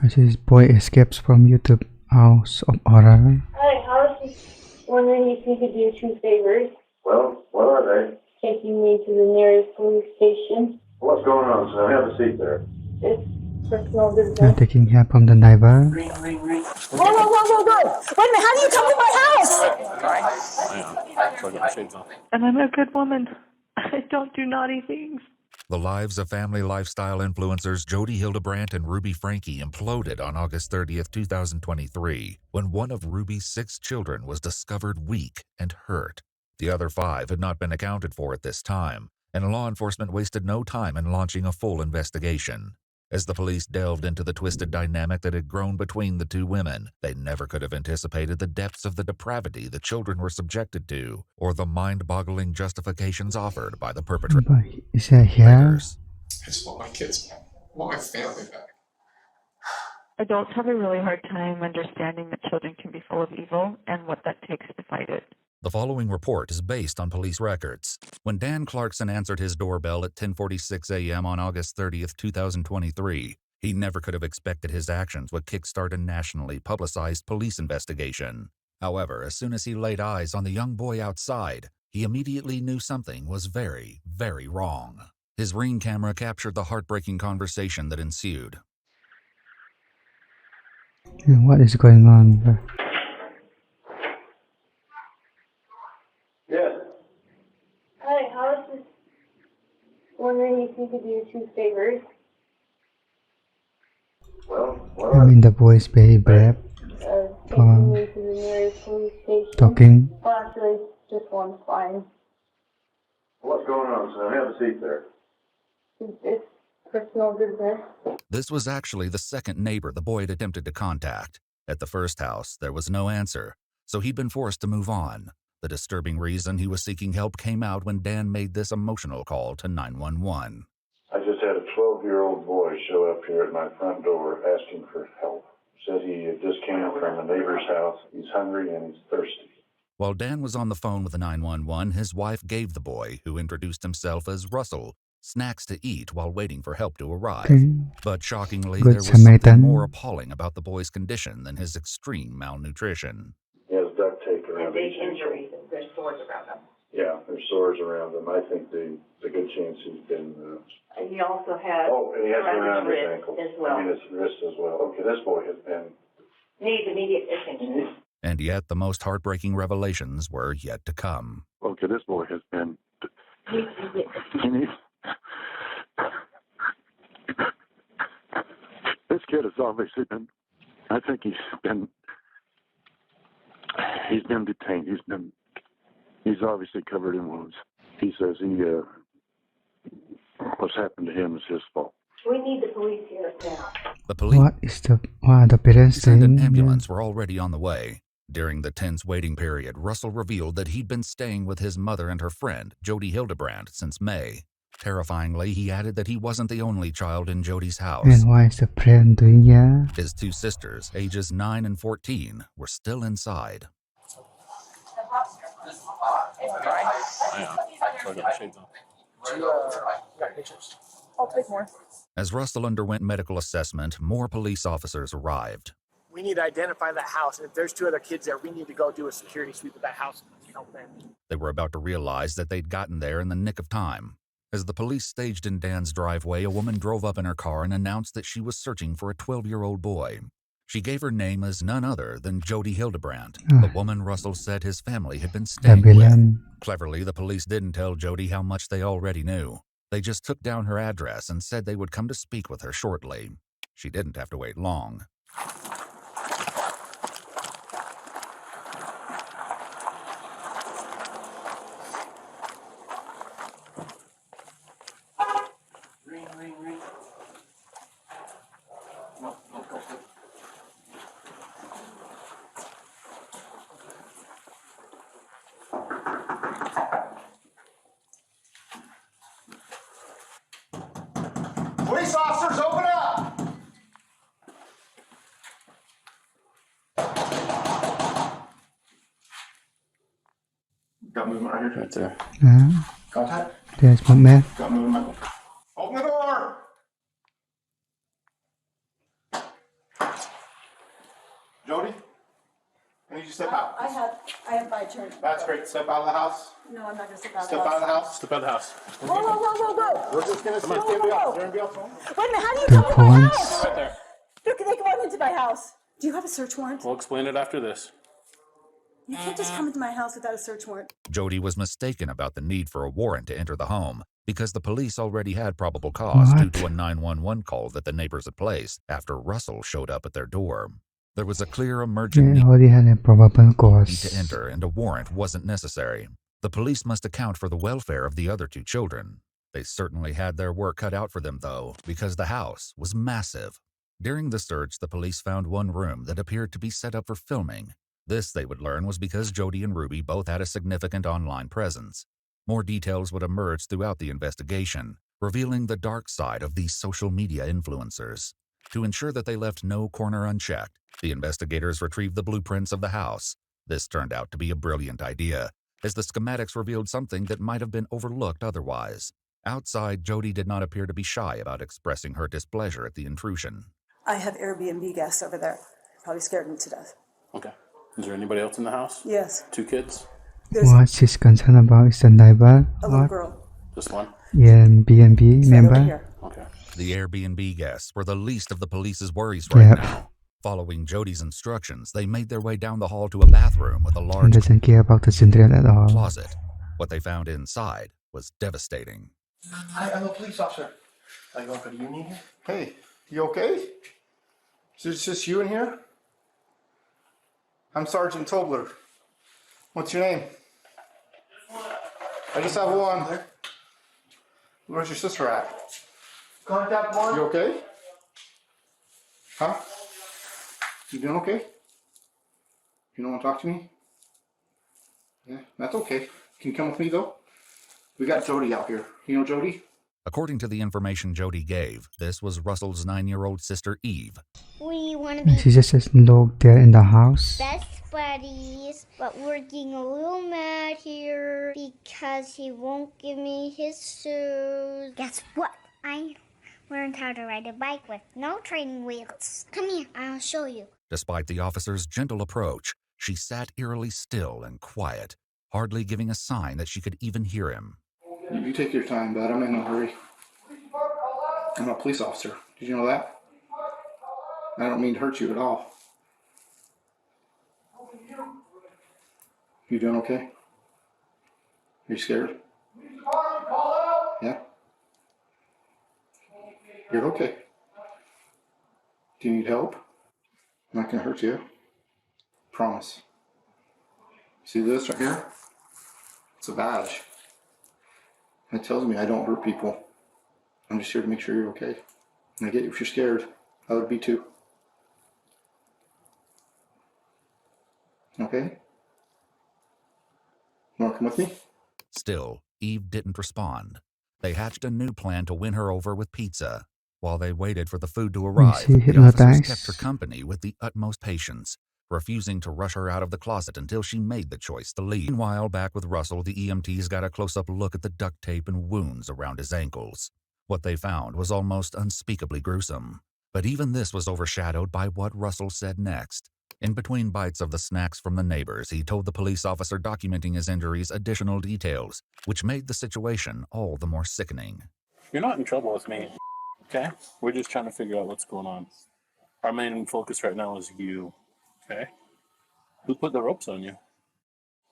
This boy escapes from YouTube House of Horror. Hi, I was just wondering if you could do two favors. Well, what are they? Taking me to the nearest police station. What's going on, son? Have a seat there. It's personal business. Taking help from the neighbor. Whoa! Wait a minute, how do you come to my house? And I'm a good woman. I don't do naughty things. The lives of family lifestyle influencers Jody Hildebrandt and Ruby Frankie imploded on August 30th, 2023, when one of Ruby's 6 children was discovered weak and hurt. The other 5 had not been accounted for at this time, and law enforcement wasted no time in launching a full investigation. As the police delved into the twisted dynamic that had grown between the 2 women, they never could have anticipated the depths of the depravity the children were subjected to, or the mind-boggling justifications offered by the perpetrators. Is that here? I just want my kids back. I want my family back. Adults have a really hard time understanding that children can be full of evil and what that takes to fight it. The following report is based on police records. When Dan Clarkson answered his doorbell at 10:46 a.m. on August 30th, 2023, he never could have expected his actions would kickstart a nationally publicized police investigation. However, as soon as he laid eyes on the young boy outside, he immediately knew something was very, very wrong. His Ring camera captured the heartbreaking conversation that ensued. What is going on? Yes. Hi, I was just wondering if you could do two favors. Well, what are The boy is very brave. Taking me to the nearest police station. Talking. Well, actually, just one's fine. What's going on, son? Have a seat there. It's personal business. This was actually the second neighbor the boy had attempted to contact. At the first house, there was no answer, so he'd been forced to move on. The disturbing reason he was seeking help came out when Dan made this emotional call to 911. I just had a 12-year-old boy show up here at my front door asking for help. Said he had just came from a neighbor's house. He's hungry and he's thirsty. While Dan was on the phone with the 911, his wife gave the boy, who introduced himself as Russell, snacks to eat while waiting for help to arrive. But shockingly, Good there was Samaritan. something more appalling about the boy's condition than his extreme malnutrition. He has duct tape around Big his injuries, and there's sores around them. Yeah, there's sores around him. I think there's a good chance he's been... And he also has and he has it around his wrist ankle. as well. I mean, his wrist as well. Okay, this boy has been... Needs immediate attention. And yet the most heartbreaking revelations were yet to come. Okay, this boy has been... Needs immediate This kid has obviously been... I think he's been detained. He's obviously covered in wounds. He says what's happened to him is his fault. We need the police here now. The police What the parents and an saying? ambulance were already on the way. During the tense waiting period, Russell revealed that he'd been staying with his mother and her friend, Jody Hildebrandt, since May. Terrifyingly, he added that he wasn't the only child in Jody's house. And why is the friend doing here? His 2 sisters, ages 9 and 14, were still inside. I'll take more. As Russell underwent medical assessment, more police officers arrived. We need to identify that house, and if there's 2 other kids there, we need to go do a security sweep of that house and help them. They were about to realize that they'd gotten there in the nick of time. As the police staged in Dan's driveway, a woman drove up in her car and announced that she was searching for a 12-year-old boy. She gave her name as none other than Jody Hildebrandt, the woman Russell said his family had been staying with. Cleverly, the police didn't tell Jody how much they already knew. They just took down her address and said they would come to speak with her shortly. She didn't have to wait long. Ring. No, go. Police officers, open up! Got movement right here. Right there. Contact. There's my man. Got movement. Open the door! Jody, I need you to step out. I have my turn. That's great. Step out of the house. No, I'm not gonna step out of Step the out of house. the house. Step out of the house. Whoa, whoa, whoa, whoa, whoa. We're just gonna see. Whoa, It's gonna be whoa, off. whoa. They're gonna be off. Wait a minute, how do you The come into my phones. house? Right there. Look, they come into my house. Do you have a search warrant? We'll explain it after this. You can't just come into my house without a search warrant. Jody was mistaken about the need for a warrant to enter the home because the police already had probable cause due What? to a 911 call that the neighbors had placed after Russell showed up at their door. There was a clear emergent They need already had a probable to cause. enter, and a warrant wasn't necessary. The police must account for the welfare of the other two children. They certainly had their work cut out for them, though, because the house was massive. During the search, the police found one room that appeared to be set up for filming. This, they would learn, was because Jody and Ruby both had a significant online presence. More details would emerge throughout the investigation, revealing the dark side of these social media influencers. To ensure that they left no corner unchecked, the investigators retrieved the blueprints of the house. This turned out to be a brilliant idea, as the schematics revealed something that might have been overlooked otherwise. Outside, Jody did not appear to be shy about expressing her displeasure at the intrusion. I have Airbnb guests over there. Probably scared me to death. Okay. Is there anybody else in the house? Yes. 2 kids? There's What she's concerned about is the neighbor. a little What? girl. Just one? Yeah, B&B It's right over member. here. Okay. The Airbnb guests were the least of the police's worries right Yep. now. Following Jody's instructions, they made their way down the hall to a bathroom with a She large doesn't care about the children at all. closet. What they found inside was devastating. Hi, I'm a police officer. Are you going for the union here? Hey, you okay? Is it just you in here? I'm Sergeant Tobler. What's your name? I just have one. Where's your sister at? Contact one. You okay? Huh? You doing okay? You don't want to talk to me? Yeah, that's okay. Can you come with me though? We got Jody out here. You know Jody? According to the information Jody gave, this was Russell's 9-year-old sister Eve. We want to And be she just looked there in the house. best buddies, but we're getting a little mad here because he won't give me his shoes. Guess what? I learned how to ride a bike with no training wheels. Come here, I'll show you. Despite the officer's gentle approach, she sat eerily still and quiet, hardly giving a sign that she could even hear him. You take your time, bud. I'm in no hurry. I'm a police officer. Did you know that? I don't mean to hurt you at all. You doing okay? Are you scared? Yeah? You're okay. Do you need help? I'm not gonna hurt you. Promise. See this right here? It's a badge. It tells me I don't hurt people. I'm just here to make sure you're okay. And I get you if you're scared. I would be too. Okay? You wanna come with me? Still, Eve didn't respond. They hatched a new plan to win her over with pizza. While they waited for the food to arrive, she the officers hypnotized? kept her company with the utmost patience, refusing to rush her out of the closet until she made the choice to leave. Meanwhile, back with Russell, the EMTs got a close-up look at the duct tape and wounds around his ankles. What they found was almost unspeakably gruesome. But even this was overshadowed by what Russell said next. In between bites of the snacks from the neighbors, he told the police officer documenting his injuries additional details, which made the situation all the more sickening. You're not in trouble with me, okay? We're just trying to figure out what's going on. Our main focus right now is you, okay? Who put the ropes on you?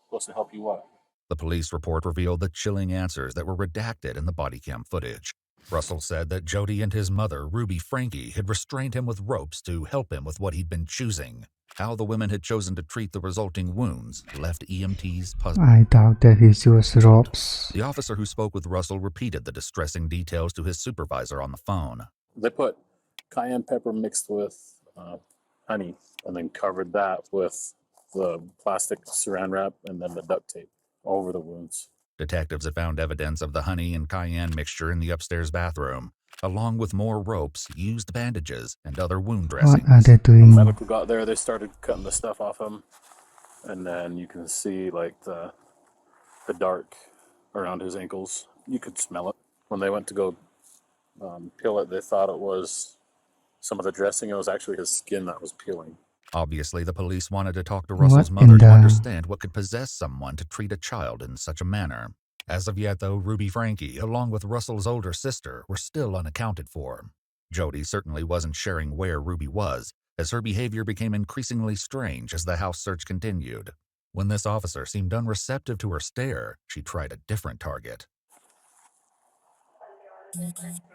Supposed to help you what? The police report revealed the chilling answers that were redacted in the body cam footage. Russell said that Jody and his mother, Ruby Frankie, had restrained him with ropes to help him with what he'd been choosing. How the women had chosen to treat the resulting wounds left EMTs puzzled. I doubt that he used ropes. The officer who spoke with Russell repeated the distressing details to his supervisor on the phone. They put cayenne pepper mixed with honey and then covered that with the plastic saran wrap and then the duct tape over the wounds. Detectives had found evidence of the honey and cayenne mixture in the upstairs bathroom, along with more ropes, used bandages, and other wound dressings. What are they doing? Medical got there, they started cutting the stuff off him, and then you can see like the dark around his ankles. You could smell it. When they went to go peel it, they thought it was some of the dressing. It was actually his skin that was peeling. Obviously, the police wanted to talk to Russell's What in mother to the... understand what could possess someone to treat a child in such a manner. As of yet, though, Ruby Frankie, along with Russell's older sister, were still unaccounted for. Jody certainly wasn't sharing where Ruby was, as her behavior became increasingly strange as the house search continued. When this officer seemed unreceptive to her stare, she tried a different target.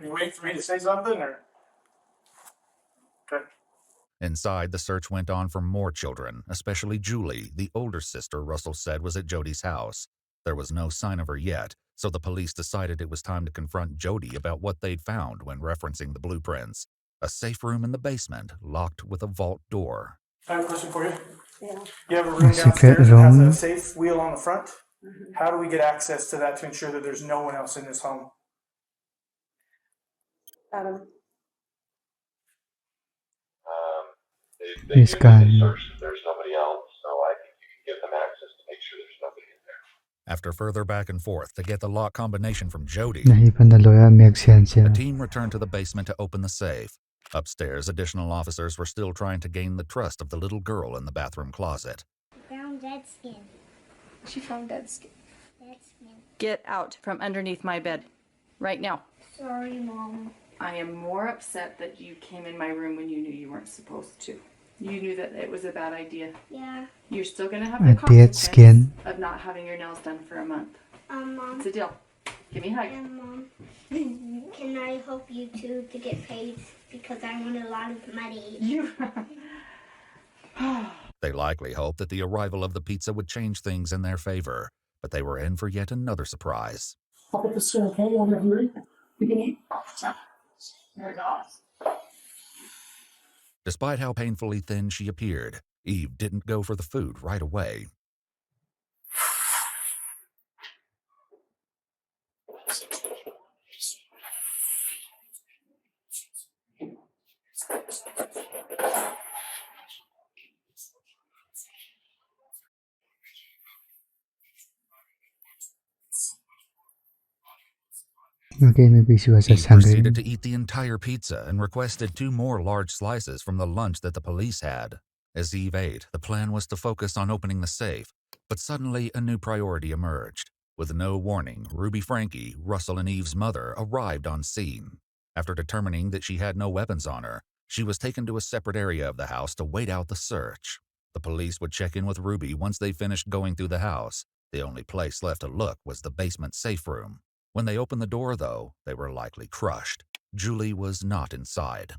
You wait for me to say something, or? Okay. Inside, the search went on for more children, especially Julie, the older sister Russell said was at Jody's house. There was no sign of her yet, so the police decided it was time to confront Jody about what they'd found when referencing the blueprints. A safe room in the basement, locked with a vault door. I have a question for you. Yeah. You have a room A secret downstairs that has room. a safe wheel on the front. Mm-hmm. How do we get access to that to ensure that there's no one else in this home? Adam. This guy. There's nobody else, so I think you can give them access to make sure there's nobody in there. After further back and forth to get the lock combination from Jody, Nahipandaluya make sense the yeah. team returned to the basement to open the safe. Upstairs, additional officers were still trying to gain the trust of the little girl in the bathroom closet. Found dead skin. She found dead skin. Dead skin. Get out from underneath my bed. Right now. Sorry, Mom. I am more upset that you came in my room when you knew you weren't supposed to. You knew that it was a bad idea. Yeah. You're still going to have A the dead consequence skin. of not having your nails done for a month. Mom. It's a deal. Give me a hug. Mom. Can I help you two to get paid? Because I want a lot of money. You. They likely hoped that the arrival of the pizza would change things in their favor, but they were in for yet another surprise. I'll put this in, okay? While you're hungry. You can eat. There it goes. Despite how painfully thin she appeared, Eve didn't go for the food right away. Okay, maybe she was just Eve hungry. proceeded to eat the entire pizza and requested 2 more large slices from the lunch that the police had. As Eve ate, the plan was to focus on opening the safe, but suddenly a new priority emerged. With no warning, Ruby Frankie, Russell and Eve's mother, arrived on scene. After determining that she had no weapons on her, she was taken to a separate area of the house to wait out the search. The police would check in with Ruby once they finished going through the house. The only place left to look was the basement safe room. When they opened the door, though, they were likely crushed. Julie was not inside.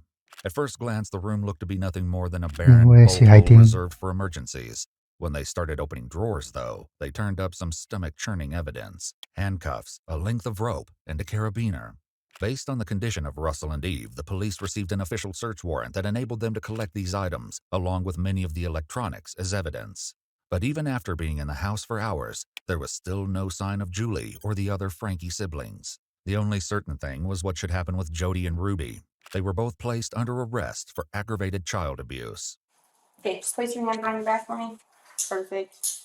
At first glance, the room looked to be nothing more than a barren Where is she bowl hiding? reserved for emergencies. When they started opening drawers, though, they turned up some stomach-churning evidence. Handcuffs, a length of rope, and a carabiner. Based on the condition of Russell and Eve, the police received an official search warrant that enabled them to collect these items, along with many of the electronics, as evidence. But even after being in the house for hours, there was still no sign of Julie or the other Frankie siblings. The only certain thing was what should happen with Jody and Ruby. They were both placed under arrest for aggravated child abuse. Okay, just place your hand behind your back for me. Perfect.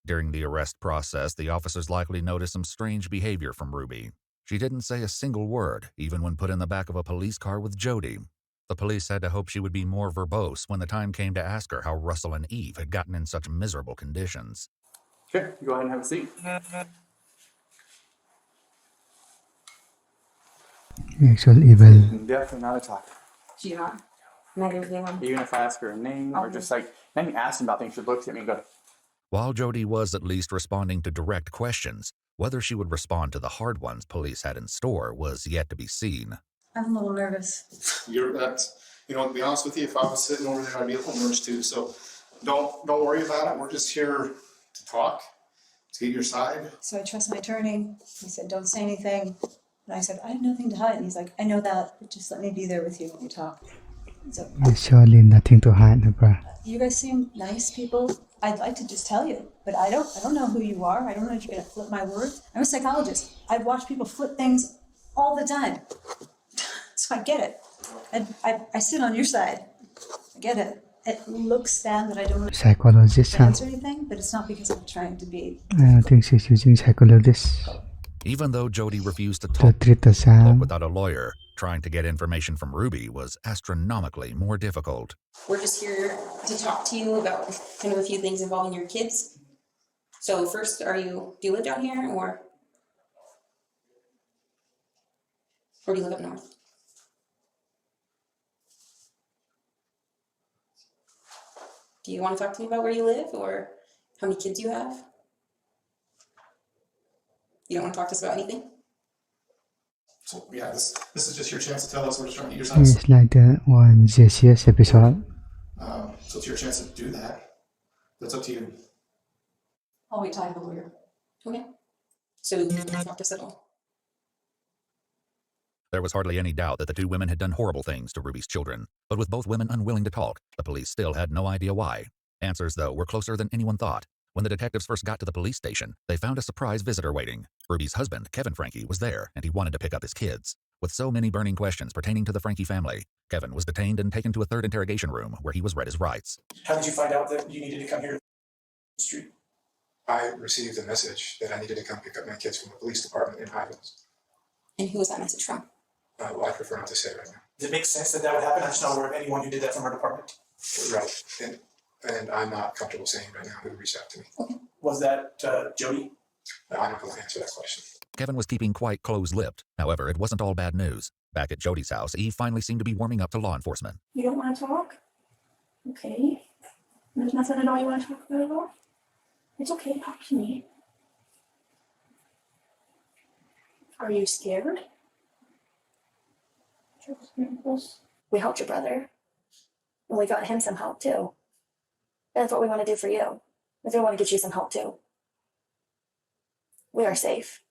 During the arrest process, the officers likely noticed some strange behavior from Ruby. She didn't say a single word, even when put in the back of a police car with Jody. The police had to hope she would be more verbose when the time came to ask her how Russell and Eve had gotten in such miserable conditions. Okay, go ahead and have a seat. Actual evil. Definitely not a talk. She's not. Negative one. Even if I ask her a name or just like, not even asking about things, she looks at me and goes, While Jody was at least responding to direct questions, whether she would respond to the hard ones police had in store was yet to be seen. I'm a little nervous. To be honest with you, if I was sitting over there, I'd be a little nervous too. So don't worry about it. We're just here to talk, to get your side. So I trust my attorney. He said, don't say anything. And I said, I have nothing to hide. And he's like, I know that, but just let me be there with you when you talk. So There's surely nothing to hide, bruh. you guys seem nice people. I'd like to just tell you, but I don't know who you are. I don't know if you're gonna flip my word. I'm a psychologist. I watch people flip things all the time. So I get it. I sit on your side. I get it. It looks sad that I don't Psychologist, huh? answer anything, but it's not because I'm trying to be. I don't think she's using psychologist Even though Jody refused to to talk treat the spoke sound. without a lawyer, Trying to get information from Ruby was astronomically more difficult. We're just here to talk to you about kind of a few things involving your kids. So first, do you live down here or do you live up north? Do you want to talk to me about where you live or how many kids you have? You don't want to talk to us about anything? So yeah, this is just your chance to tell us. We're just trying to get your It's like the one this episode. So it's your chance to do that. That's up to you. I'll wait till I have a lawyer. Okay. So you don't talk to us at all? There was hardly any doubt that the two women had done horrible things to Ruby's children, but with both women unwilling to talk, the police still had no idea why. Answers, though, were closer than anyone thought. When the detectives first got to the police station, they found a surprise visitor waiting. Ruby's husband, Kevin Frankie, was there, and he wanted to pick up his kids. With so many burning questions pertaining to the Frankie family, Kevin was detained and taken to a third interrogation room where he was read his rights. How did you find out that you needed to come here to the street? I received a message that I needed to come pick up my kids from the police department in Highlands. And who was that message from? Well, I prefer not to say right now. Does it make sense that that would happen? I'm just not aware of anyone who did that from our department. Right. And I'm not comfortable saying right now who reached out to me. Okay. Was that Jody? I'm not going to answer that question. Kevin was keeping quite close-lipped. However, it wasn't all bad news. Back at Jody's house, Eve finally seemed to be warming up to law enforcement. You don't want to talk? Okay. There's nothing at all you want to talk about at all? It's okay, talk to me. Are you scared? We helped your brother. And we got him some help too. That's what we want to do for you. We want to get you some help too. We are safe.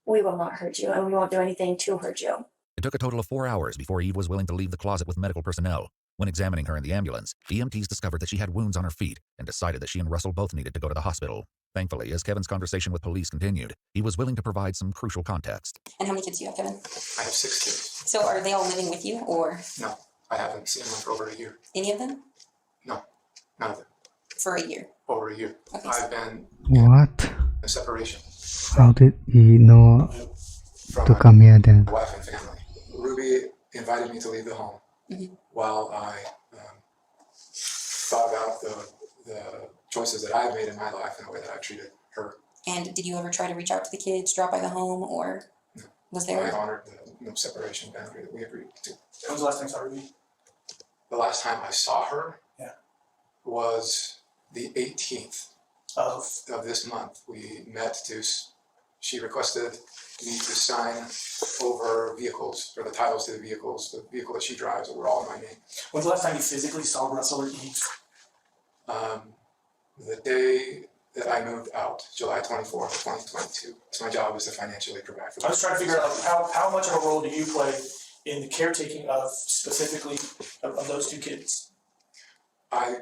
We will not hurt you, and we won't do anything to hurt you. It took a total of 4 hours before Eve was willing to leave the closet with medical personnel. When examining her in the ambulance, EMTs discovered that she had wounds on her feet and decided that she and Russell both needed to go to the hospital. Thankfully, as Kevin's conversation with police continued, he was willing to provide some crucial context. And how many kids do you have, Kevin? I have 6 kids. So are they all living with you or? No, I haven't seen them for over a year. Any of them? No, none of them. For a year? Over a year. Okay. I've been What? in a separation. How did he know From to come here then? my wife and family. Ruby invited me to leave the home while I thought about the choices that I've made in my life and the way that I've treated her. And did you ever try to reach out to the kids, drop by the home, or was there? I honored the no separation boundary that we agreed to. When was the last time you saw Ruby? The last time I saw her was the 18th of this month. We met she requested me to sign over vehicles, or the titles to the vehicles, the vehicle that she drives that were all in my name. When's the last time you physically saw Russell or Eve? The day that I moved out, July 24th, 2022. So my job is to financially provide for them. I was trying to figure out how much of a role do you play in the caretaking of specifically of those two kids? I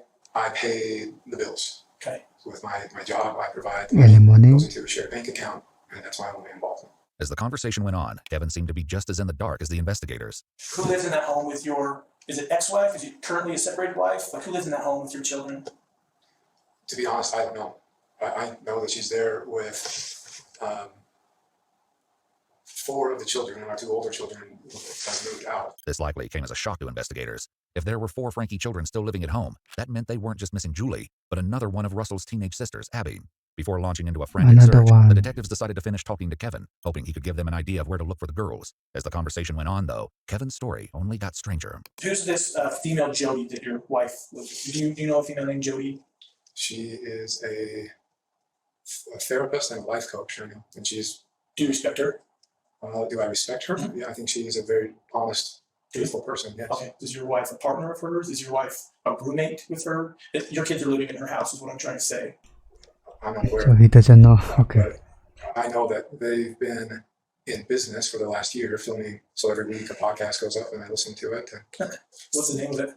pay the bills. Okay. With my job, I provide Early morning. goes into a shared bank account, and that's my only involvement. As the conversation went on, Kevin seemed to be just as in the dark as the investigators. Who lives in that home with is it ex-wife? Is it currently a separated wife? Like, who lives in that home with your children? To be honest, I don't know. I know that she's there with 4 of the children, and our 2 older children have moved out. This likely came as a shock to investigators. If there were 4 Frankie children still living at home, that meant they weren't just missing Julie, but another one of Russell's teenage sisters, Abby. Before launching into a frantic Another search, one. the detectives decided to finish talking to Kevin, hoping he could give them an idea of where to look for the girls. As the conversation went on, though, Kevin's story only got stranger. Who's this female Jody that your wife lives with? Do you know a female named Jody? She is a therapist and a life coach, and she's... Do you respect her? Do I respect her? Yeah, I think she is a very honest, truthful person, yes. Okay. Is your wife a partner of hers? Is your wife a roommate with her? Your kids are living in her house is what I'm trying to say. I'm not aware. So he doesn't know. Okay. I know that they've been in business for the last year filming, so every week a podcast goes up and I listen to it. What's the name of it?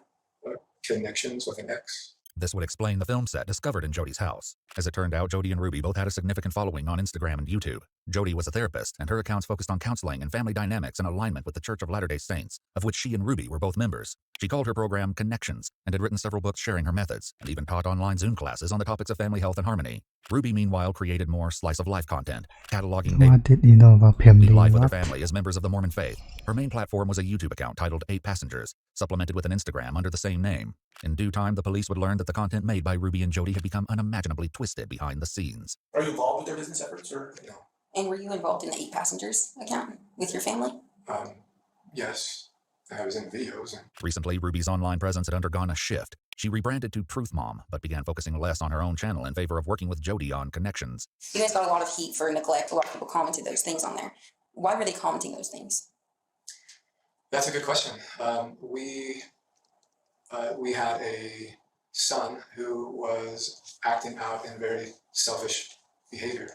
Connections with an X. This would explain the film set discovered in Jody's house. As it turned out, Jody and Ruby both had a significant following on Instagram and YouTube. Jody was a therapist, and her accounts focused on counseling and family dynamics in alignment with the Church of Latter-day Saints, of which she and Ruby were both members. She called her program Connections and had written several books sharing her methods, and even taught online Zoom classes on the topics of family health and harmony. Ruby, meanwhile, created more slice-of-life content, cataloging What did you know about family? life with her What? family as members of the Mormon faith. Her main platform was a YouTube account titled 8 Passengers, supplemented with an Instagram under the same name. In due time, the police would learn that the content made by Ruby and Jody had become unimaginably twisted behind the scenes. Are you involved with their business efforts, or no? And were you involved in the 8 Passengers account with your family? Yes. I was in videos. Recently, Ruby's online presence had undergone a shift. She rebranded to Truth Mom, but began focusing less on her own channel in favor of working with Jody on Connections. You guys got a lot of heat for neglect. A lot of people commented those things on there. Why were they commenting those things? That's a good question. We had a son who was acting out in very selfish behavior.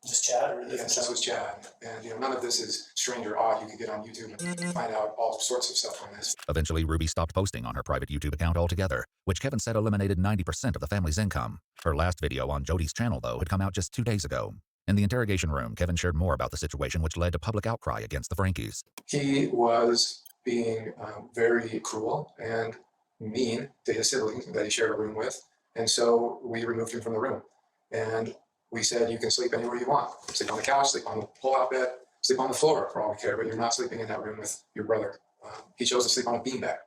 Just Chad, or yes, this was Chad. And none of this is strange or odd. You could get on YouTube and find out all sorts of stuff on this. Eventually, Ruby stopped posting on her private YouTube account altogether, which Kevin said eliminated 90% of the family's income. Her last video on Jody's channel, though, had come out just 2 days ago. In the interrogation room, Kevin shared more about the situation, which led to public outcry against the Frankies. He was being very cruel and mean to his siblings that he shared a room with. And so we removed him from the room. And we said, you can sleep anywhere you want. Sleep on the couch, sleep on the pull-out bed, sleep on the floor for all we care, but you're not sleeping in that room with your brother. He chose to sleep on a beanbag.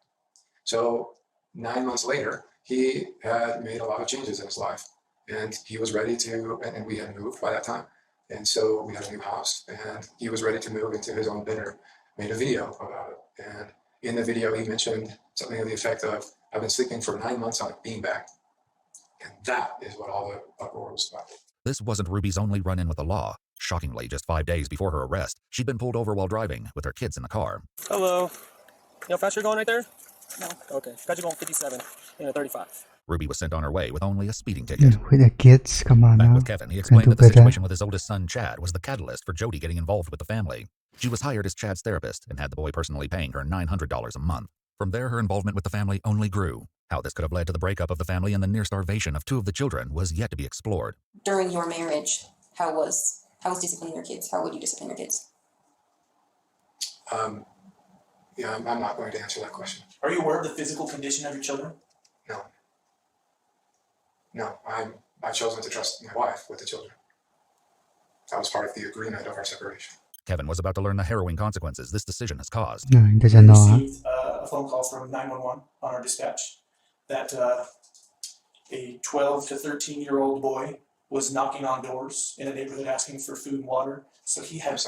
So 9 months later, he had made a lot of changes in his life. And he was ready to, and we had moved by that time. And so we had a new house, and he was ready to move into his own bedroom, made a video about it. And in the video, he mentioned something of the effect of, I've been sleeping for 9 months on a beanbag. And that is what all the uproar was about. This wasn't Ruby's only run-in with the law. Shockingly, just 5 days before her arrest, she'd been pulled over while driving, with her kids in the car. Hello. You know how fast you're going right there? No. Okay. Got you going 57 in a 35. Ruby was sent on her way with only a speeding ticket. With the kids, come on Back now. with Kevin, he explained that the situation with his oldest son, Chad, was the catalyst for Jody getting involved with the family. She was hired as Chad's therapist and had the boy personally paying her $900 a month. From there, her involvement with the family only grew. How this could have led to the breakup of the family and the near starvation of 2 of the children was yet to be explored. During your marriage, how was disciplining your kids? How would you discipline your kids? Yeah, I'm not going to answer that question. Are you aware of the physical condition of your children? No. No, I've chosen to trust my wife with the children. That was part of the agreement of our separation. Kevin was about to learn the harrowing consequences this decision has caused. No, he doesn't know. Huh? Received a phone call from 911 on our dispatch that a 12 to 13-year-old boy was knocking on doors in a neighborhood asking for food and water. So he had,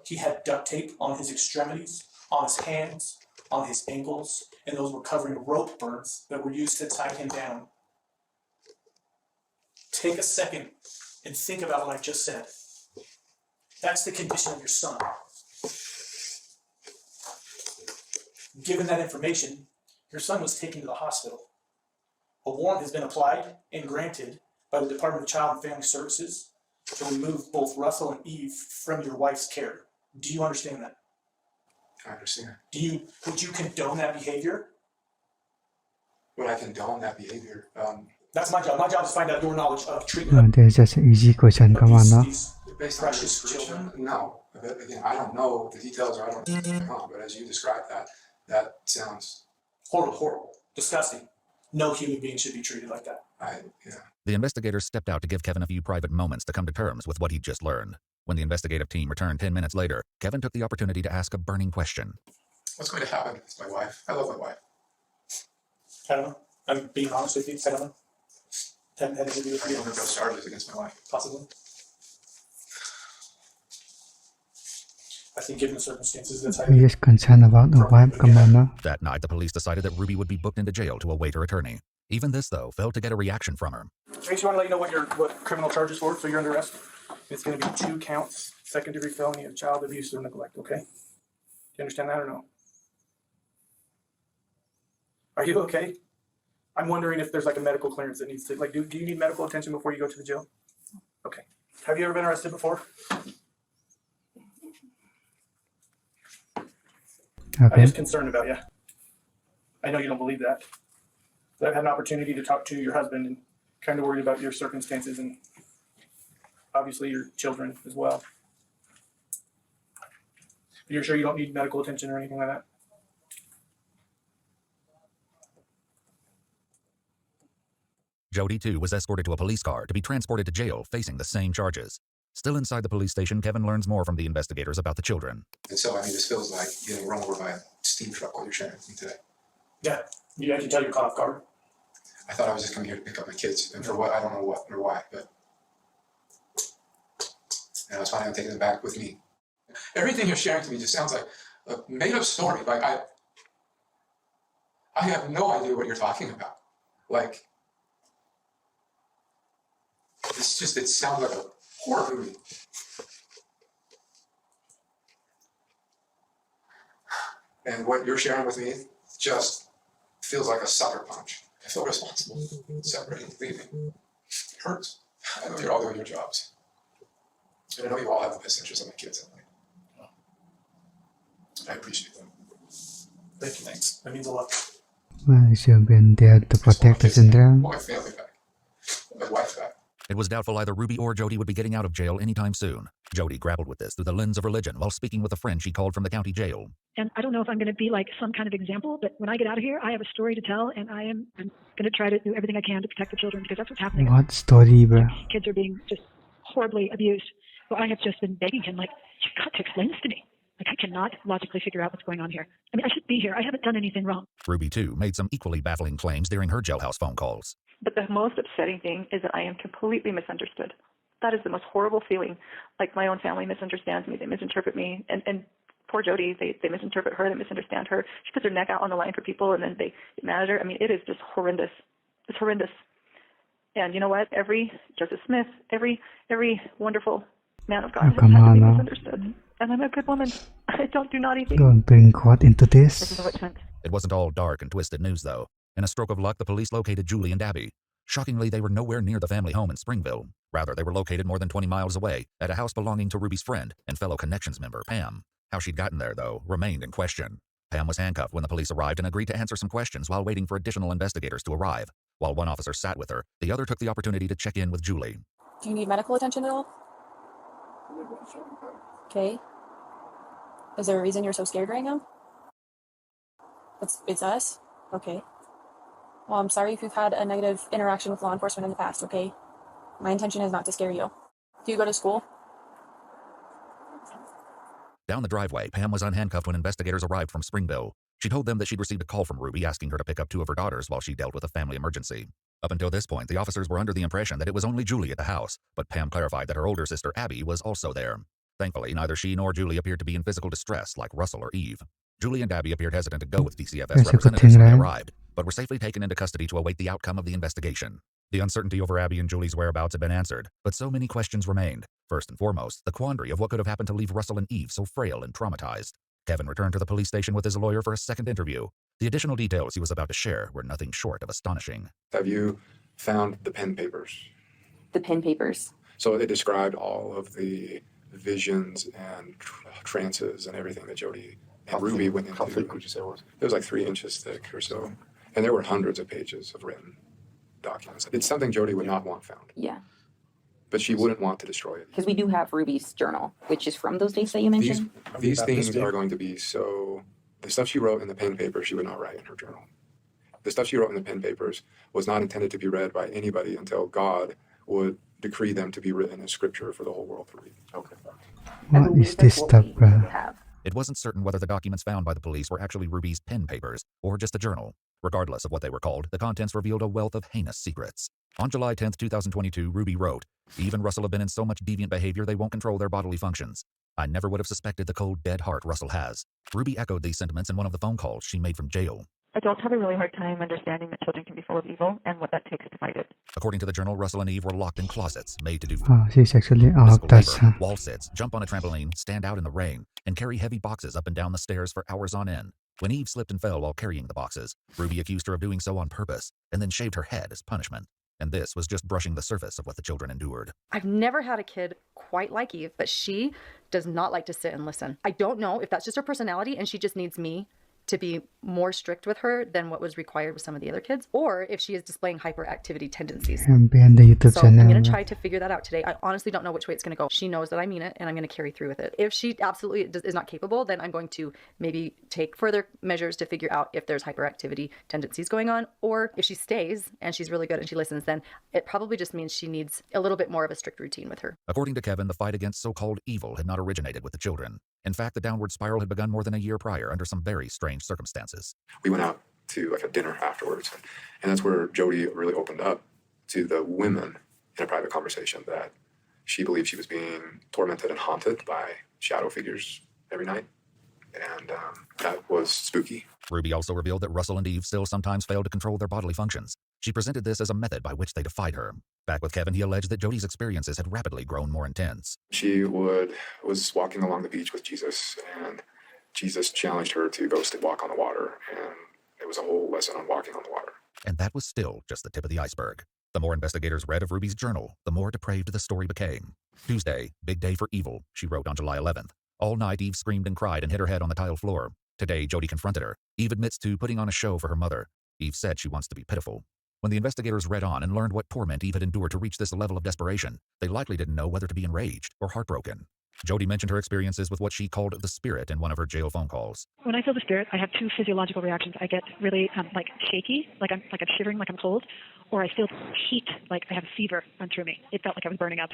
he had duct tape on his extremities, on his hands, on his ankles, and those were covering rope burns that were used to tie him down. Take a second and think about what I just said. That's the condition of your son. Given that information, your son was taken to the hospital. A warrant has been applied and granted by the Department of Child and Family Services to remove both Russell and Eve from your wife's care. Do you understand that? I understand. Would you condone that behavior? Would I condone that behavior? That's my job. My job is to find out your knowledge of treatment. There's just an easy question. Come on now. Based on precious children? No. But again, I don't know the details, or I don't know, but as you described that sounds horrible, disgusting. No human being should be treated like that. The investigators stepped out to give Kevin a few private moments to come to terms with what he'd just learned. When the investigative team returned 10 minutes later, Kevin took the opportunity to ask a burning question. What's going to happen with my wife? I love my wife. I don't know. I'm being honest with you. I don't know. Haven't had anything to do with I don't have those charges against my wife. Possibly. I think given the circumstances, that's how You're just concerned about the wife. Come on now. That night, the police decided that Ruby would be booked into jail to await her attorney. Even this, though, failed to get a reaction from her. Tracy, want to let you know what criminal charges for, so you're under arrest. It's going to be 2 counts, second-degree felony of child abuse or neglect, okay? Do you understand that or no? Are you okay? I'm wondering if there's like a medical clearance that needs to, like, do you need medical attention before you go to the jail? Okay. Have you ever been arrested before? Okay. I'm just concerned about you. I know you don't believe that. But I've had an opportunity to talk to your husband and kind of worried about your circumstances and obviously your children as well. You're sure you don't need medical attention or anything like that? Jody, too, was escorted to a police car to be transported to jail facing the same charges. Still inside the police station, Kevin learns more from the investigators about the children. And so, I mean, this feels like getting run over by a steam truck while you're sharing with me today. Yeah, I can tell you're caught off guard. I thought I was just coming here to pick up my kids, and for what, I don't know what or why, but... And I was planning on taking them back with me. Everything you're sharing to me just sounds like a made-up story. Like, I have no idea what you're talking about. Like, it sounds like a horror movie. And what you're sharing with me just feels like a sucker punch. I feel responsible, separating, leaving. It hurts. I know you're all doing your jobs. And I know you all have the best interests of my kids in mind. I appreciate them. Thank you, thanks. That means a lot. Well, you should have been there to protect the children. My family back. My wife back. It was doubtful either Ruby or Jody would be getting out of jail anytime soon. Jody grappled with this through the lens of religion while speaking with a friend she called from the county jail. And I don't know if I'm going to be like some kind of example, but when I get out of here, I have a story to tell, and I'm going to try to do everything I can to protect the children, because that's what's happening. What story, bro? Kids are being just horribly abused. So I have just been begging him, like, you've got to explain this to me. Like, I cannot logically figure out what's going on here. I mean, I should be here. I haven't done anything wrong. Ruby, too, made some equally baffling claims during her jailhouse phone calls. But the most upsetting thing is that I am completely misunderstood. That is the most horrible feeling. Like, my own family misunderstands me. They misinterpret me. And poor Jody, they misinterpret her. They misunderstand her. She puts her neck out on the line for people, and then they get mad at her. I mean, it is just horrendous. It's horrendous. And you know what? Every Joseph Smith, every wonderful man of God has had to be misunderstood. And I'm a good woman. I don't do naughty things. Don't bring God into this. This is what it meant. It wasn't all dark and twisted news, though. In a stroke of luck, the police located Julie and Abby. Shockingly, they were nowhere near the family home in Springville. Rather, they were located more than 20 miles away at a house belonging to Ruby's friend and fellow Connections member, Pam. How she'd gotten there, though, remained in question. Pam was handcuffed when the police arrived and agreed to answer some questions while waiting for additional investigators to arrive. While one officer sat with her, the other took the opportunity to check in with Julie. Do you need medical attention at all? Okay. Is there a reason you're so scared right now? It's us? Okay. Well, I'm sorry if you've had a negative interaction with law enforcement in the past, okay? My intention is not to scare you. Do you go to school? Down the driveway, Pam was unhandcuffed when investigators arrived from Springville. She told them that she'd received a call from Ruby asking her to pick up two of her daughters while she dealt with a family emergency. Up until this point, the officers were under the impression that it was only Julie at the house, but Pam clarified that her older sister, Abby, was also there. Thankfully, neither she nor Julie appeared to be in physical distress like Russell or Eve. Julie and Abby appeared hesitant to go with DCFS representatives when they arrived, but were safely taken into custody to await the outcome of the investigation. The uncertainty over Abby and Julie's whereabouts had been answered, but so many questions remained. First and foremost, the quandary of what could have happened to leave Russell and Eve so frail and traumatized. Kevin returned to the police station with his lawyer for a second interview. The additional details he was about to share were nothing short of astonishing. Have you found the pen papers? The pen papers? So it described all of the visions and trances and everything that Jody and Ruby went into. How thick would you say it was? It was like 3 inches thick or so. And there were hundreds of pages of written documents. It's something Jody would not want found. Yeah. But she wouldn't want to destroy it. Because we do have Ruby's journal, which is from those dates that you mentioned. These things are going to be so... The stuff she wrote in the pen paper, she would not write in her journal. The stuff she wrote in the pen papers was not intended to be read by anybody until God would decree them to be written as scripture for the whole world to read. Okay. What is this stuff, bro? It wasn't certain whether the documents found by the police were actually Ruby's pen papers or just a journal. Regardless of what they were called, the contents revealed a wealth of heinous secrets. On July 10, 2022, Ruby wrote, "Eve and Russell have been in so much deviant behavior they won't control their bodily functions. I never would have suspected the cold, dead heart Russell has." Ruby echoed these sentiments in one of the phone calls she made from jail. I don't have a really hard time understanding that children can be full of evil and what that takes to fight it. According to the journal, Russell and Eve were locked in closets made to do Oh, she's actually physical that's labor, wall sits, jump on a trampoline, stand out in the rain, and carry heavy boxes up and down the stairs for hours on end. When Eve slipped and fell while carrying the boxes, Ruby accused her of doing so on purpose and then shaved her head as punishment. And this was just brushing the surface of what the children endured. I've never had a kid quite like Eve, but she does not like to sit and listen. I don't know if that's just her personality and she just needs me to be more strict with her than what was required with some of the other kids, or if she is displaying hyperactivity tendencies. And behind the YouTube So channel. I'm going to try to figure that out today. I honestly don't know which way it's going to go. She knows that I mean it, and I'm going to carry through with it. If she absolutely is not capable, then I'm going to maybe take further measures to figure out if there's hyperactivity tendencies going on, or if she stays and she's really good and she listens, then it probably just means she needs a little bit more of a strict routine with her. According to Kevin, the fight against so-called evil had not originated with the children. In fact, the downward spiral had begun more than a year prior under some very strange circumstances. We went out to like a dinner afterwards, and that's where Jody really opened up to the women in a private conversation that she believed she was being tormented and haunted by shadow figures every night, and that was spooky. Ruby also revealed that Russell and Eve still sometimes failed to control their bodily functions. She presented this as a method by which they defied her. Back with Kevin, he alleged that Jody's experiences had rapidly grown more intense. She was walking along the beach with Jesus, and Jesus challenged her to go walk on the water, and it was a whole lesson on walking on the water. And that was still just the tip of the iceberg. The more investigators read of Ruby's journal, the more depraved the story became. Tuesday, big day for evil, she wrote on July 11th. All night, Eve screamed and cried and hit her head on the tile floor. Today, Jody confronted her. Eve admits to putting on a show for her mother. Eve said she wants to be pitiful. When the investigators read on and learned what torment Eve had endured to reach this level of desperation, they likely didn't know whether to be enraged or heartbroken. Jody mentioned her experiences with what she called the spirit in one of her jail phone calls. When I feel the spirit, I have two physiological reactions. I get really like shaky, like I'm shivering, like I'm cold, or I feel heat, like I have a fever run through me. It felt like I was burning up,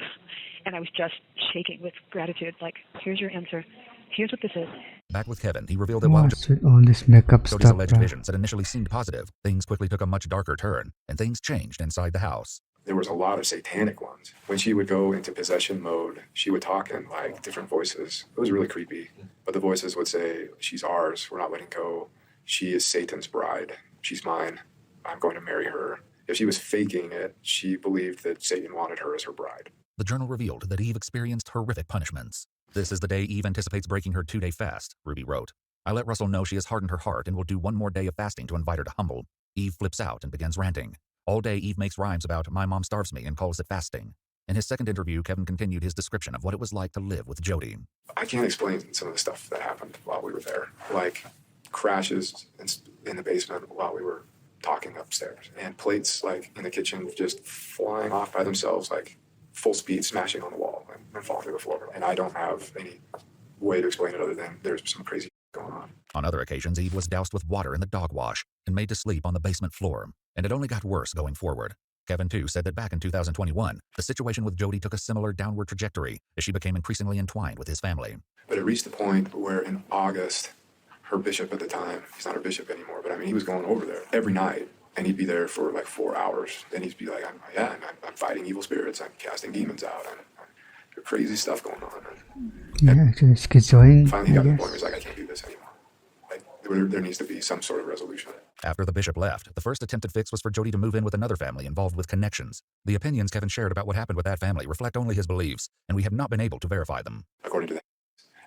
and I was just shaking with gratitude. Like, here's your answer. Here's what this is. Back with Kevin, he revealed that while What's with all this makeup Jody's stuff, alleged bruh? visions had initially seemed positive, things quickly took a much darker turn, and things changed inside the house. There was a lot of satanic ones. When she would go into possession mode, she would talk in like different voices. It was really creepy. But the voices would say, she's ours, we're not letting go. She is Satan's bride. She's mine. I'm going to marry her. If she was faking it, she believed that Satan wanted her as her bride. The journal revealed that Eve experienced horrific punishments. This is the day Eve anticipates breaking her 2-day fast, Ruby wrote. I let Russell know she has hardened her heart and will do one more day of fasting to invite her to humble. Eve flips out and begins ranting. All day, Eve makes rhymes about my mom starves me and calls it fasting. In his second interview, Kevin continued his description of what it was like to live with Jody. I can't explain some of the stuff that happened while we were there, like crashes in the basement while we were talking upstairs, and plates like in the kitchen just flying off by themselves, like full speed, smashing on the wall and falling through the floor. And I don't have any way to explain it other than there's some crazy going on. On other occasions, Eve was doused with water in the dog wash and made to sleep on the basement floor, and it only got worse going forward. Kevin, too, said that back in 2021, the situation with Jody took a similar downward trajectory as she became increasingly entwined with his family. But it reached the point where in August, her bishop at the time, he's not her bishop anymore, but I mean, he was going over there every night, and he'd be there for like 4 hours. Then he'd be like, I'm fighting evil spirits, I'm casting demons out, there's crazy stuff going on. Yeah, actually, schizoid. Finally, he got to the point where he's like, I can't do this anymore. Like, there needs to be some sort of resolution. After the bishop left, the first attempted fix was for Jody to move in with another family involved with connections. The opinions Kevin shared about what happened with that family reflect only his beliefs, and we have not been able to verify them. According to that,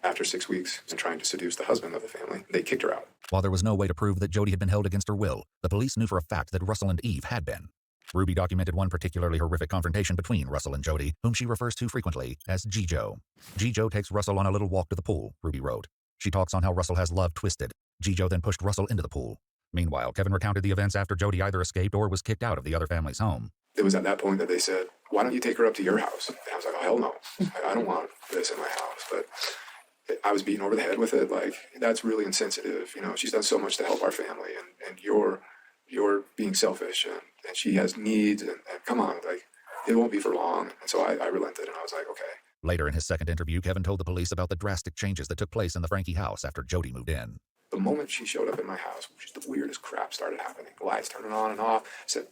after 6 weeks and trying to seduce the husband of the family, they kicked her out. While there was no way to prove that Jody had been held against her will, the police knew for a fact that Russell and Eve had been. Ruby documented one particularly horrific confrontation between Russell and Jody, whom she refers to frequently as Gijo. Gijo takes Russell on a little walk to the pool, Ruby wrote. She talks on how Russell has love twisted. Gijo then pushed Russell into the pool. Meanwhile, Kevin recounted the events after Jody either escaped or was kicked out of the other family's home. It was at that point that they said, why don't you take her up to your house? And I was like, oh, hell no. I don't want this in my house. But I was beaten over the head with it. Like, that's really insensitive. You know, she's done so much to help our family, and you're being selfish, and she has needs, and come on, like, it won't be for long. And so I relented, and I was like, okay. Later in his second interview, Kevin told the police about the drastic changes that took place in the Frankie house after Jody moved in. The moment she showed up in my house, just the weirdest crap started happening. Lights turning on and off,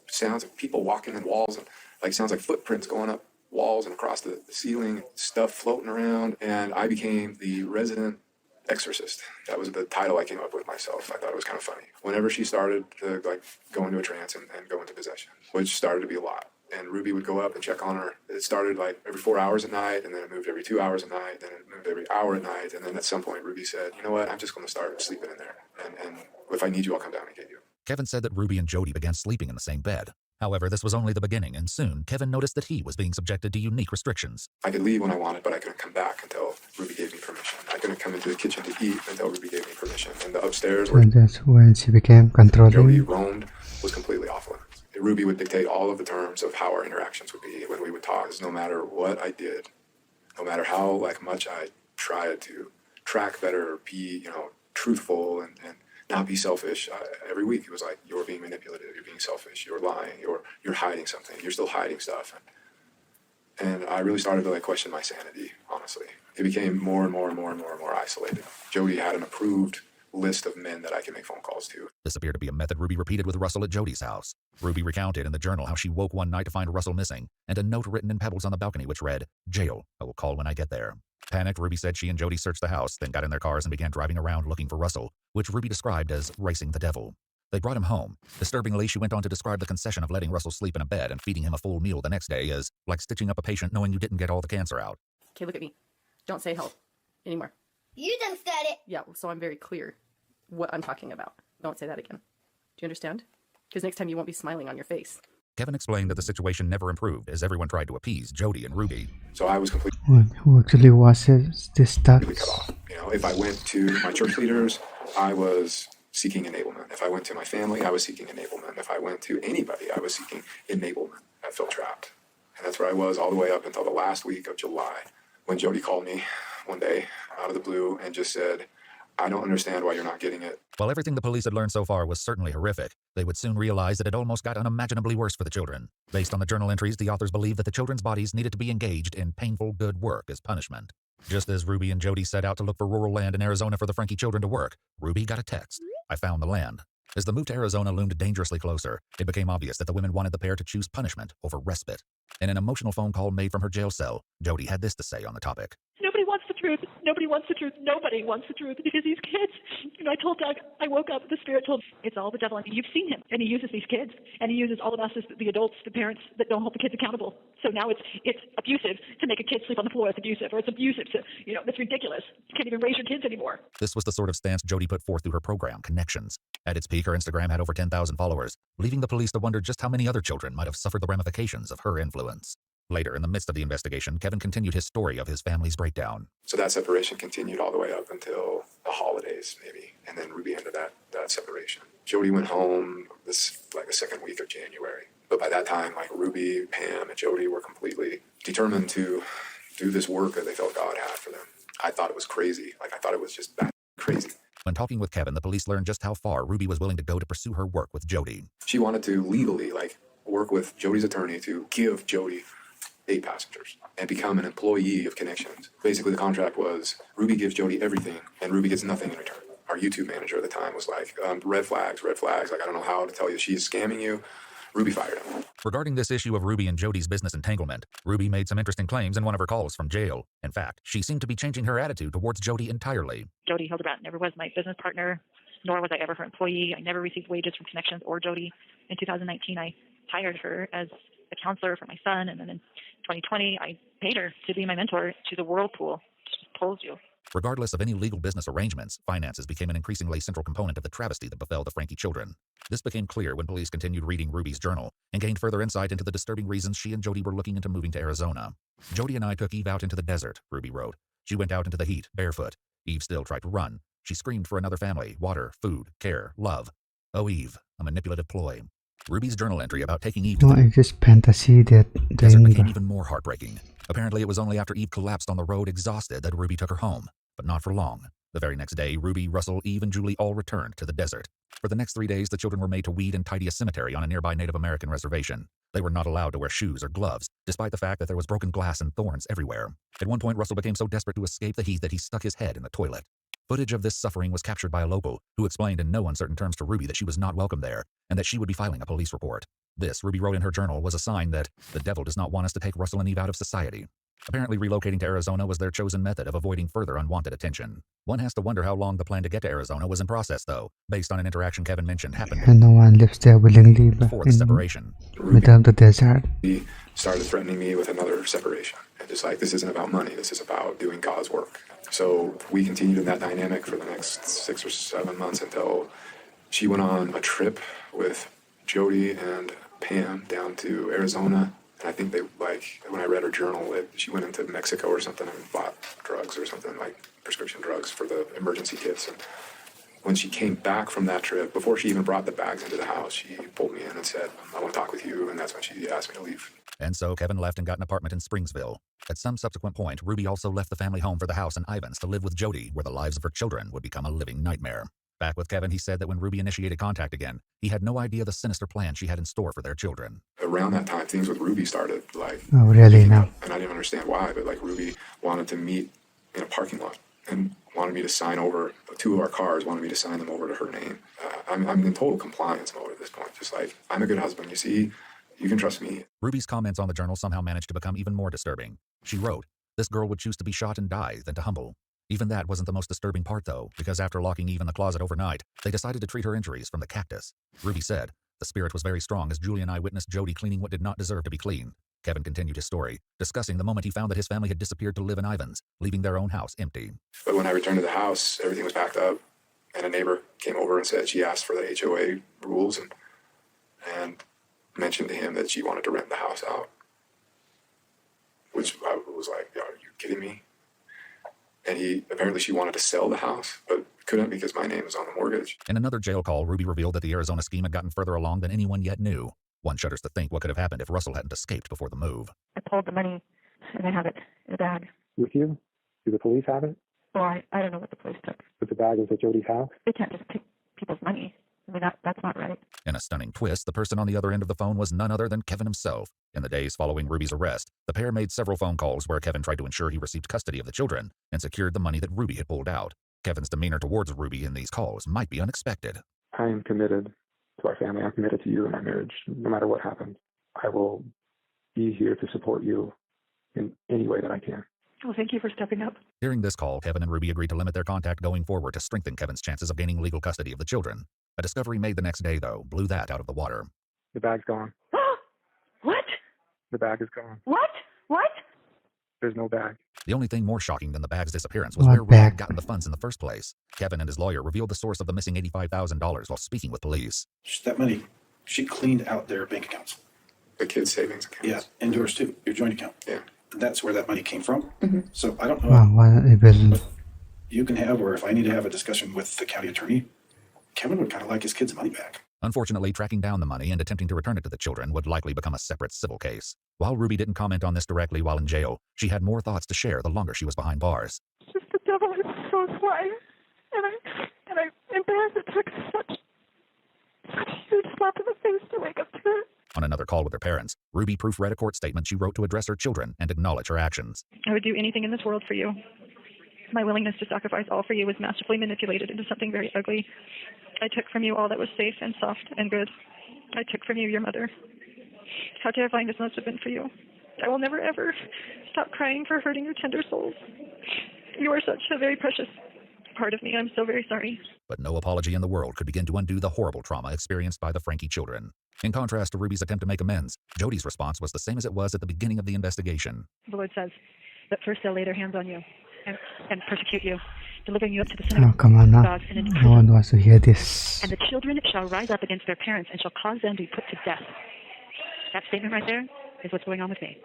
sounds of people walking in walls, and like sounds like footprints going up walls and across the ceiling, stuff floating around, and I became the resident exorcist. That was the title I came up with myself. I thought it was kind of funny. Whenever she started to like go into a trance and go into possession, which started to be a lot. And Ruby would go up and check on her. It started like every 4 hours at night, and then it moved every 2 hours at night, then it moved every hour at night, and then at some point Ruby said, you know what, I'm just going to start sleeping in there, and if I need you, I'll come down and get you. Kevin said that Ruby and Jody began sleeping in the same bed. However, this was only the beginning, and soon Kevin noticed that he was being subjected to unique restrictions. I could leave when I wanted, but I couldn't come back until Ruby gave me permission. I couldn't come into the kitchen to eat until Ruby gave me permission. And the upstairs So where that's when she became Jody controlling. roamed was completely off limits. Ruby would dictate all of the terms of how our interactions would be when we would talk. No matter what I did, no matter how much I tried to track better, be truthful and not be selfish. Every week it was like, you're being manipulative, you're being selfish, you're lying, you're hiding something, you're still hiding stuff. And I really started to question my sanity, honestly. It became more and more and more and more and more isolated. Jody had an approved list of men that I can make phone calls to. This appeared to be a method Ruby repeated with Russell at Jody's house. Ruby recounted in the journal how she woke one night to find Russell missing, and a note written in pebbles on the balcony which read, "Jail, I will call when I get there." Panicked, Ruby said she and Jody searched the house, then got in their cars and began driving around looking for Russell, which Ruby described as racing the devil. They brought him home. Disturbingly, she went on to describe the concession of letting Russell sleep in a bed and feeding him a full meal the next day as like stitching up a patient knowing you didn't get all the cancer out. Okay, look at me. Don't say help anymore. You done said it. Yeah, so I'm very clear what I'm talking about. Don't say that again. Do you understand? Because next time you won't be smiling on your face. Kevin explained that the situation never improved as everyone tried to appease Jody and Ruby. So I was completely Who actually watches this stuff? cut off. If I went to my church leaders, I was seeking enablement. If I went to my family, I was seeking enablement. If I went to anybody, I was seeking enablement. I felt trapped. And that's where I was all the way up until the last week of July, when Jody called me one day out of the blue and just said, "I don't understand why you're not getting it." While everything the police had learned so far was certainly horrific, they would soon realize that it almost got unimaginably worse for the children. Based on the journal entries, the authors believed that the children's bodies needed to be engaged in painful good work as punishment. Just as Ruby and Jody set out to look for rural land in Arizona for the Frankie children to work, Ruby got a text. "I found the land." As the move to Arizona loomed dangerously closer, it became obvious that the women wanted the pair to choose punishment over respite. In an emotional phone call made from her jail cell, Jody had this to say on the topic. Nobody wants the truth. Nobody wants the truth. Nobody wants the truth because these kids, I told Doug, I woke up, the spirit told, it's all the devil. I mean, you've seen him, and he uses these kids, and he uses all of us as the adults, the parents that don't hold the kids accountable. So now it's abusive to make a kid sleep on the floor. It's abusive, or it's abusive to, it's ridiculous. You can't even raise your kids anymore. This was the sort of stance Jody put forth through her program, Connections. At its peak, her Instagram had over 10,000 followers, leaving the police to wonder just how many other children might have suffered the ramifications of her influence. Later, in the midst of the investigation, Kevin continued his story of his family's breakdown. So that separation continued all the way up until the holidays, maybe. And then Ruby ended that separation. Jody went home the second week of January. But by that time, Ruby, Pam, and Jody were completely determined to do this work that they felt God had for them. I thought it was crazy. I thought it was just that crazy. When talking with Kevin, the police learned just how far Ruby was willing to go to pursue her work with Jody. She wanted to legally, work with Jody's attorney to give Jody 8 passengers and become an employee of Connections. Basically, the contract was Ruby gives Jody everything and Ruby gets nothing in return. Our YouTube manager at the time was like, red flags. I don't know how to tell you she's scamming you. Ruby fired him. Regarding this issue of Ruby and Jody's business entanglement, Ruby made some interesting claims in one of her calls from jail. In fact, she seemed to be changing her attitude towards Jody entirely. Jody Hildebrandt never was my business partner, nor was I ever her employee. I never received wages from Connections or Jody. In 2019, I hired her as a counselor for my son, and then in 2020, I paid her to be my mentor to the whirlpool. Just pulls you. Regardless of any legal business arrangements, finances became an increasingly central component of the travesty that befell the Frankie children. This became clear when police continued reading Ruby's journal and gained further insight into the disturbing reasons she and Jody were looking into moving to Arizona. "Jody and I took Eve out into the desert," Ruby wrote. "She went out into the heat, barefoot. Eve still tried to run. She screamed for another family, water, food, care, love. Oh, Eve, a manipulative ploy." Ruby's journal entry about taking Eve to the It's just fantasy that desert became even more heartbreaking. Apparently, it was only after Eve collapsed on the road exhausted that Ruby took her home. But not for long. The very next day, Ruby, Russell, Eve, and Julie all returned to the desert. For the next 3 days, the children were made to weed and tidy a cemetery on a nearby Native American reservation. They were not allowed to wear shoes or gloves, despite the fact that there was broken glass and thorns everywhere. At one point, Russell became so desperate to escape the heat that he stuck his head in the toilet. Footage of this suffering was captured by a local, who explained in no uncertain terms to Ruby that she was not welcome there, and that she would be filing a police report. This, Ruby wrote in her journal, was a sign that the devil does not want us to take Russell and Eve out of society. Apparently, relocating to Arizona was their chosen method of avoiding further unwanted attention. One has to wonder how long the plan to get to Arizona was in process, though, based on an interaction Kevin mentioned happened and no one lives there willingly, but before the separation. middle of the desert. He started threatening me with another separation. And just this isn't about money, this is about doing God's work. So we continued in that dynamic for the next 6 or 7 months until she went on a trip with Jody and Pam down to Arizona. And I think they, like, when I read her journal, she went into Mexico or something and bought drugs or something, like prescription drugs for the emergency kits. And when she came back from that trip, before she even brought the bags into the house, she pulled me in and said, I want to talk with you. And that's when she asked me to leave. And so Kevin left and got an apartment in Springsville. At some subsequent point, Ruby also left the family home for the house in Ivans to live with Jody, where the lives of her children would become a living nightmare. Back with Kevin, he said that when Ruby initiated contact again, he had no idea the sinister plan she had in store for their children. Around that time, things with Ruby started, like, Oh, really now? and I didn't understand why, but like Ruby wanted to meet in a parking lot and wanted me to sign over 2 of our cars, wanted me to sign them over to her name. I'm in total compliance mode at this point. Just like, I'm a good husband, you see, you can trust me. Ruby's comments on the journal somehow managed to become even more disturbing. She wrote, "This girl would choose to be shot and die than to humble." Even that wasn't the most disturbing part, though, because after locking Eve in the closet overnight, they decided to treat her injuries from the cactus. Ruby said, "The spirit was very strong as Julie and I witnessed Jody cleaning what did not deserve to be clean." Kevin continued his story, discussing the moment he found that his family had disappeared to live in Ivans, leaving their own house empty. But when I returned to the house, everything was packed up, and a neighbor came over and said she asked for the HOA rules and mentioned to him that she wanted to rent the house out, which I was like, are you kidding me? And apparently she wanted to sell the house, but couldn't because my name was on the mortgage. In another jail call, Ruby revealed that the Arizona scheme had gotten further along than anyone yet knew. One shudders to think what could have happened if Russell hadn't escaped before the move. I pulled the money, and I have it in a bag. With you? Do the police have it? Well, I don't know what the police took. But the bag is at Jody's house? They can't just take people's money. I mean, that's not right. In a stunning twist, the person on the other end of the phone was none other than Kevin himself. In the days following Ruby's arrest, the pair made several phone calls where Kevin tried to ensure he received custody of the children and secured the money that Ruby had pulled out. Kevin's demeanor towards Ruby in these calls might be unexpected. I am committed to our family. I'm committed to you and our marriage, no matter what happens. I will be here to support you in any way that I can. Well, thank you for stepping up. During this call, Kevin and Ruby agreed to limit their contact going forward to strengthen Kevin's chances of gaining legal custody of the children. A discovery made the next day, though, blew that out of the water. The bag's gone. What? The bag is gone. What? There's no bag. The only thing more shocking than the bag's disappearance was What where Ruby bag? had gotten the funds in the first place. Kevin and his lawyer revealed the source of the missing $85,000 while speaking with police. That money, she cleaned out their bank accounts. The kids' savings account. Yeah, and yours too, your joint account. Yeah. That's where that money came from. So I don't know Well, it will. if you can have, or if I need to have a discussion with the county attorney. Kevin would kind of like his kids' money back. Unfortunately, tracking down the money and attempting to return it to the children would likely become a separate civil case. While Ruby didn't comment on this directly while in jail, she had more thoughts to share the longer she was behind bars. Just the devil is so sly, and I'm embarrassed it took such a huge slap in the face to wake up to it. On another call with her parents, Ruby proofread a court statement she wrote to address her children and acknowledge her actions. I would do anything in this world for you. My willingness to sacrifice all for you was masterfully manipulated into something very ugly. I took from you all that was safe and soft and good. I took from you your mother. How terrifying this must have been for you. I will never, ever stop crying for hurting your tender souls. You are such a very precious part of me. I'm so very sorry. But no apology in the world could begin to undo the horrible trauma experienced by the Frankie children. In contrast to Ruby's attempt to make amends, Jody's response was the same as it was at the beginning of the investigation. The Lord says that first they'll lay their hands on you and persecute you, delivering you up to the Oh, synagogue come on now. and into No prison. one wants to hear this. And the children shall rise up against their parents and shall cause them to be put to death. That statement right there is what's going on with me.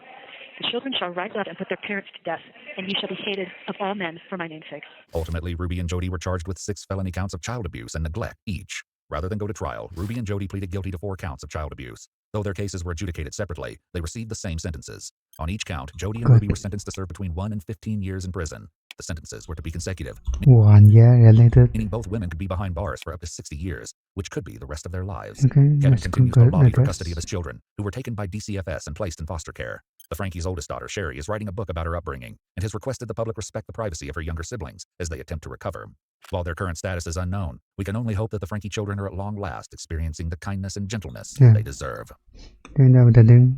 The children shall rise up and put their parents to death, and ye shall be hated of all men for my name's sake. Ultimately, Ruby and Jody were charged with 6 felony counts of child abuse and neglect each. Rather than go to trial, Ruby and Jody pleaded guilty to 4 counts of child abuse. Though their cases were adjudicated separately, they received the same sentences. On each count, Jody and Ruby were sentenced to serve between 1 and 15 years in prison. The sentences were to be consecutive, 1 year related. meaning both women could be behind bars for up to 60 years, which could be the rest of their lives. Okay, Kevin that's continues good, to lobby I for guess. custody of his children, who were taken by DCFS and placed in foster care. The Frankie's oldest daughter, Sherry, is writing a book about her upbringing and has requested the public respect the privacy of her younger siblings as they attempt to recover. While their current status is unknown, we can only hope that the Frankie children are at long last experiencing the kindness and gentleness Yeah. they deserve. Kaya na, madaling